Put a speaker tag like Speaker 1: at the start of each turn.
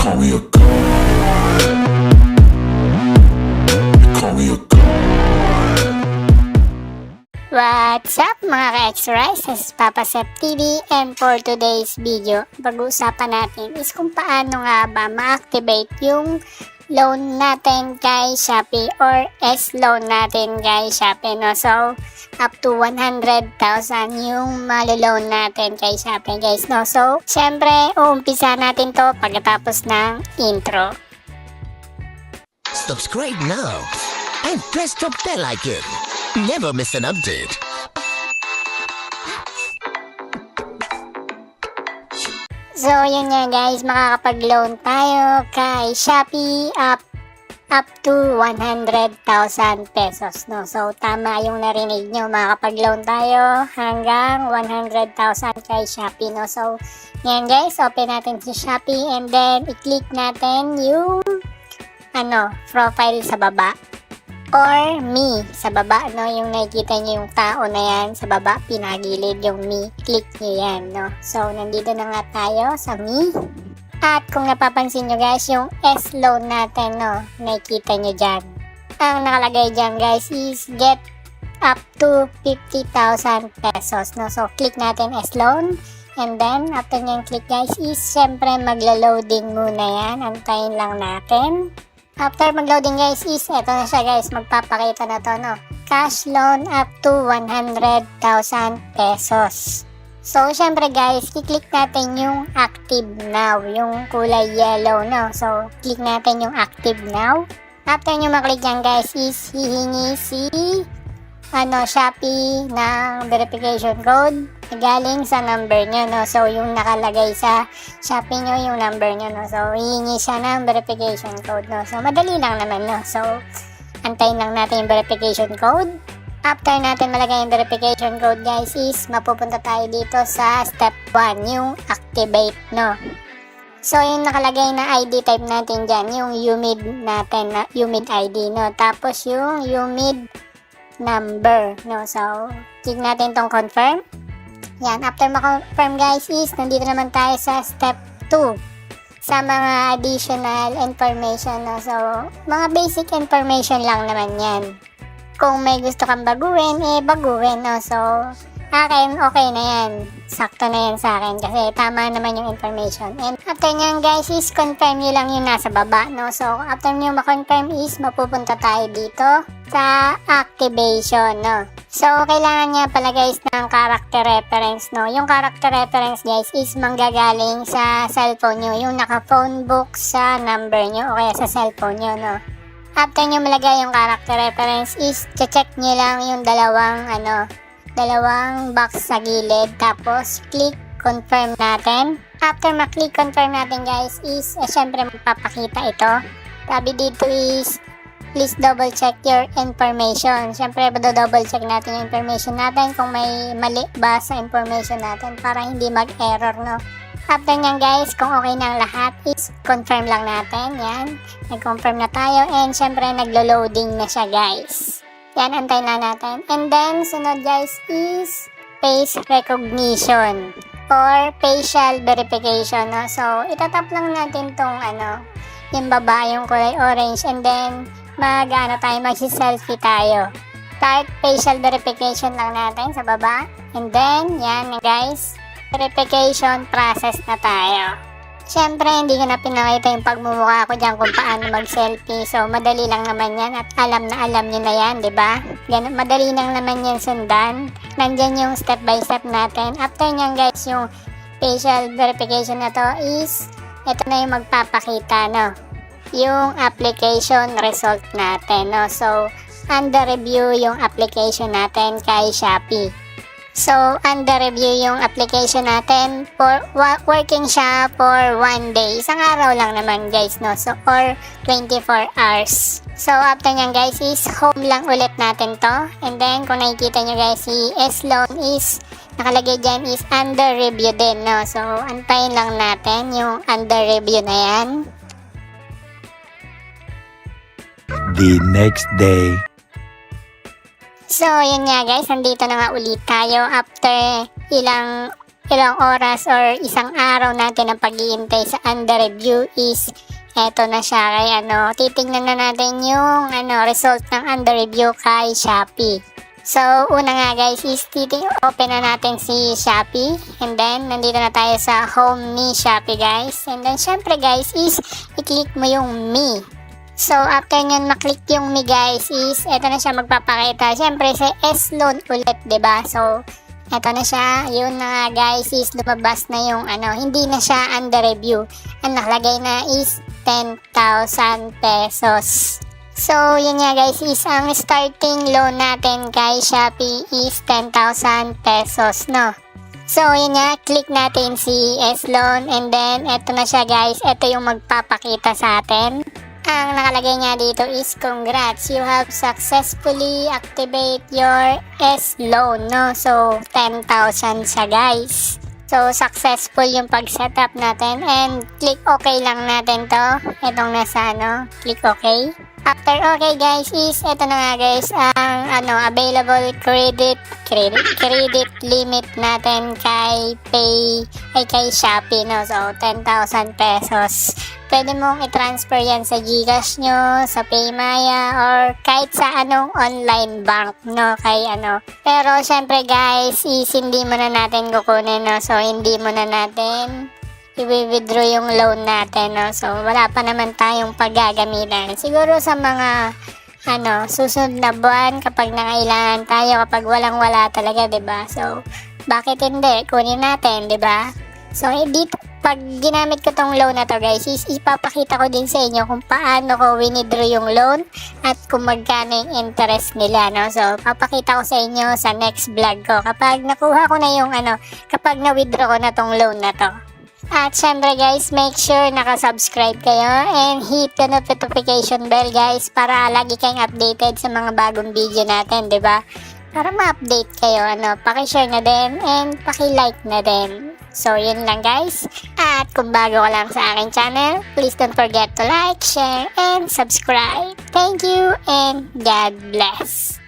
Speaker 1: call me a god. You call me a god.
Speaker 2: What's up mga ka-X-Rise? This is Papa Sep TV, and for today's video, pag-uusapan natin is kung paano nga ba ma-activate yung loan natin kay Shopee or S-loan natin kay Shopee, no? So, up to 100,000 yung malo-loan natin kay Shopee, guys, no? So, syempre, uumpisa natin to pagkatapos ng intro.
Speaker 3: Subscribe now and press the bell icon. Never miss an update.
Speaker 2: So, yun nga guys, makakapag-loan tayo kay Shopee up to 100,000 pesos, no? So, tama yung narinig nyo, makakapag-loan tayo hanggang 100,000 kay Shopee, no? So, yan guys, open natin si Shopee and then i-click natin yung profile sa baba. Or me sa baba, no? Yung nakikita nyo yung tao na yan sa baba, pinagilid yung me. Click nyo yan, no? So, nandito na nga tayo sa me. At kung napapansin nyo guys, yung S-loan natin, no? Nakikita nyo dyan. Ang nakalagay dyan guys is get up to 50,000 pesos, no? So, click natin S-loan. And then, after nyo click guys is, syempre maglo-loading muna yan. Antayin lang natin. After mag-loading guys is, eto na siya guys, magpapakita na to, no? Cash loan up to 100,000 pesos. So, syempre guys, i-click natin yung active now, yung kulay yellow, no? So, click natin yung active now. After nyo maklik yan guys is, hihingi si Shopee ng verification code galing sa number nyo, no? So, yung nakalagay sa Shopee nyo, yung number nyo, no? So, hihingi siya ng verification code, no? So, madali lang naman, no? So, antayin lang natin yung verification code. After natin malagay yung verification code, guys, is mapupunta tayo dito sa step 1, yung activate, no? So, yung nakalagay na ID type natin dyan, yung UMID natin, na UMID ID, no? Tapos, yung UMID number, no? So, click natin tong confirm. Yan, after ma-confirm guys is, nandito naman tayo sa step 2 sa mga additional information, no? So, mga basic information lang naman yan. Kung may gusto kang baguhin, baguhin, no? So, akin, okay na yan. Sakto na yan sa akin kasi tama naman yung information. And after nyan guys is, confirm nyo lang yung nasa baba, no? So, after nyo ma-confirm is, mapupunta tayo dito sa activation, no? So, kailangan niya pala guys ng character reference, no? Yung character reference guys is manggagaling sa cellphone nyo, yung naka-phone book sa number nyo o kaya sa cellphone nyo, no? After nyo malagay yung character reference is, check nyo lang yung dalawang box sa gilid, tapos click confirm natin. After ma-click confirm natin guys is, syempre magpapakita ito. Sabi dito is, please double check your information. Syempre, double check natin yung information natin kung may mali ba sa information natin para hindi mag-error, no? After nyan guys, kung okay na ang lahat is confirm lang natin. Yan, nag-confirm na tayo and syempre naglo-loading na siya guys. Yan, antayin lang natin. And then, sunod guys is face recognition or facial verification, no? So, itatap lang natin tong yung baba, yung kulay orange, and then magsi-selfie tayo. Start facial verification lang natin sa baba. And then, yan guys, verification process na tayo. Siyempre, hindi ko na pinakita yung pagmumukha ko dyan kung paano mag-selfie. So, madali lang naman yan at alam nyo na yan, diba? Madali lang naman yan sundan. Nandyan yung step by step natin. After nyan guys, yung facial verification na to is, ito na yung magpapakita, no? Yung application result natin, no? So, under review yung application natin kay Shopee. So, under review yung application natin for working siya for 1 day. Isang araw lang naman guys, no? So, or 24 hours. So, after nyan guys is home lang ulit natin to. And then, kung nakikita nyo guys, si S-loan is nakalagay dyan is under review din, no? So, antayin lang natin yung under review na yan.
Speaker 4: The next day.
Speaker 2: So, yun nga guys, nandito na nga ulit tayo after ilang ilang oras or isang araw natin ang pag-iintay sa under review is eto na siya kay titingnan na natin yung result ng under review kay Shopee. So, una nga guys is open na natin si Shopee and then nandito na tayo sa home ni Shopee guys. And then syempre guys is i-click mo yung me. So, after nyan maklik yung me guys is eto na siya magpapakita. Syempre sa S-Loan ulit, 'di ba? So, eto na siya. Yun na nga guys is lumabas na yung hindi na siya under review. Ang nakalagay na is 10,000 pesos. So, yun nga guys is ang starting loan natin kay Shopee is 10,000 pesos, no? So, yun nga, click natin si S-Loan and then eto na siya guys. Eto yung magpapakita sa atin. Ang nakalagay niya dito is congrats, you have successfully activate your S-Loan, no? So, 10,000 siya guys. So, successful yung pag-setup natin and click OK lang natin to. Itong nasa click OK. After OK guys is eto na nga guys ang available credit limit natin kay kay Shopee, no? So 10,000 pesos. Pwede mong i-transfer yan sa GCash nyo, sa Paymaya, or kahit sa anong online bank, no? Pero syempre guys is hindi mo na natin kukunin, no? So hindi mo na natin i-withdraw yung loan natin, no? So, wala pa naman tayong paggagamitan. Siguro sa mga, susunod na buwan kapag nangailangan tayo, kapag walang-wala talaga, 'di ba? So, bakit hindi? Kunin natin, 'di ba? So, dito, pag ginamit ko tong loan na to, guys, is ipapakita ko din sa inyo kung paano ko withdraw yung loan at kung magkano yung interest nila, no? So, papakita ko sa inyo sa next vlog ko kapag nakuha ko na yung, kapag na-withdraw ko na tong loan na to. At syempre guys, make sure naka-subscribe kayo and hit the notification bell guys para lagi kayong updated sa mga bagong video natin, 'di ba? Para ma-update kayo, paki-share na din and paki-like na din. So, yun lang guys. At kung bago ka lang sa aking channel, please don't forget to like, share, and subscribe. Thank you and God bless.